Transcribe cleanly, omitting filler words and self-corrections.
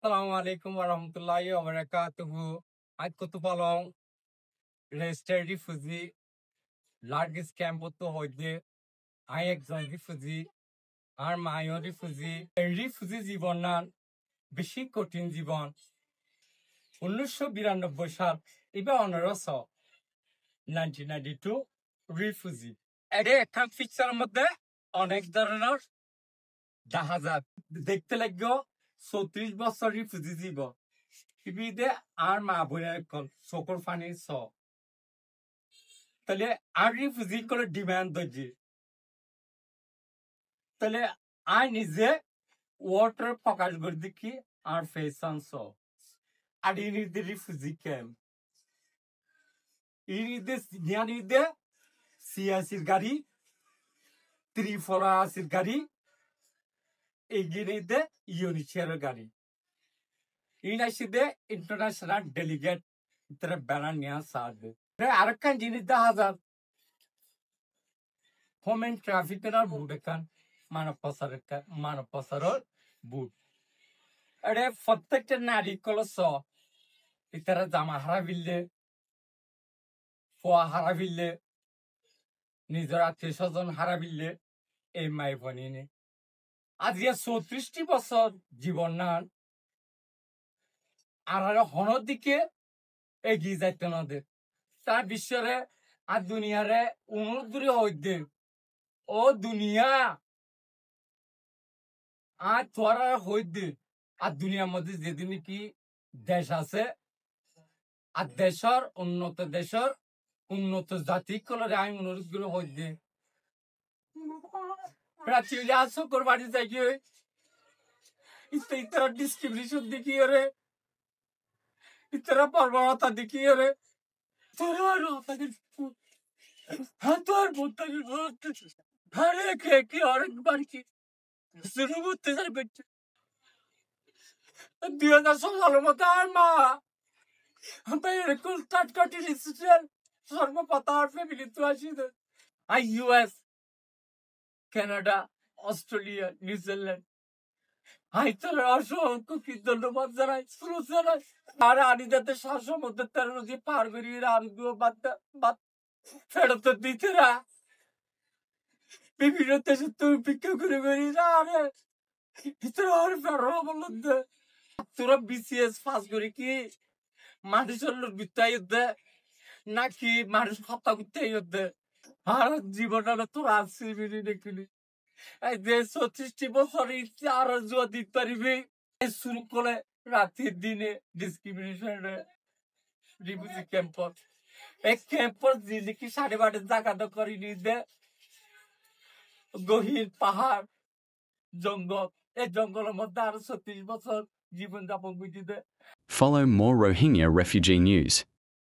Assalamualaikum warahmatullahi wabarakatuh. I kutu palong registered refugee largest camp to hoide. I exam refugee আর মায়ও refugee জীবন না বেশি কঠিন জীবন 1992 সাল এবার 1992 রিফুজি এটা একটা পিকচার মধ্যে অনেক ধরনের দেখা যায় দেখতে লাগলো 34 বছর রিফুজি জীবন ইবিদে আর মা বোনের চোখের পানি স তাহলে আর রিফুজি করে ডিমান্ড দজি তাহলে I নিজে ওয়াটার প্রকাশ করে দেখি আর ফেসান স আর ইনি দি রিফিউজি ক্যাম্প ইনি দে সিয়াসির গাড়ি ত্রিপুরা আসির গাড়ি এগিয়ে দে ইউনিসের গাড়ি ইনাসি দে ইন্টারন্যাশনাল ডেলিগেট ইতরে ব্যানার নিয়ে সারবে আরেকখান জিনিস দেখা যায় হোমেন ট্রাফিকের বুড়েখান মানব পাচারের বুট এটা প্রত্যেকটা নারী কলস ইতারা জামা হারাবিলে ফোয়া হারাবিলে নিজের আত্মীয় স্বজন হারাবিলে এই মাই বনিনে আজ 34টি বছর জীবন নান আর হনর দিকে এগিয়ে যাইতে নদের তার বিশ্বরে আর দুনিয়ারে অনুদূরে হইতে ও দুনিয়া আর তোরা হইতে আর দুনিয়ার মধ্যে যেদিন কি দেশ আছে আর দেশের উন্নত জাতি কলরে আমি অনুরোধ গুলো হইতে প্রাচীন শুকর বাড়ি যাই ইতরা ডিসক্রিমিনেশন দেখিয়ে রে ইতরা বর্বরতা দেখিয়ে রে তোর ভাড়ে খেয়ে কি অনেকবার কি শুরু করতে যাবে 2016 মতো আর মা এরকম টাটকাটি রিসিডেন্ট সর্বপ্রথম ফ্যামিলি তো আসিছে আর ইউএস কানাডা অস্ট্রেলিয়া নিউজিল্যান্ড আইতলে অসংখ্য কি ধন্যবাদ জানাই শুরু জানাই আর আনি যাতে শাসন মধ্যে 13 যে পার করিয়ে আর বাদ ফেরত দিতে না বিভিন্ন দেশে তুমি ভিক্ষা করে বেরিয়ে আরে ভিতরে আর ফেরো বলতে তোরা বিসিএস পাস করে কি মানুষের বিত্তাই হতে নাকি মানুষ হত্যা করতে হতে আর জীবনটা তোর আসছি মিনি দেখিনি এই যে 36টি বছর ইচ্ছে আর জুয়া দিতে পারিবি শুরু করে রাতের দিনে ডিসক্রিমিনেশন রিফিউজি ক্যাম্পত এই ক্যাম্পত জিলিকি 8:30 জায়গা করি নিতে গহীন পাহাড় জঙ্গল এই জঙ্গলের মধ্যে আরো 36 বছর জীবন যাপন করতে Follow more Rohingya refugee news.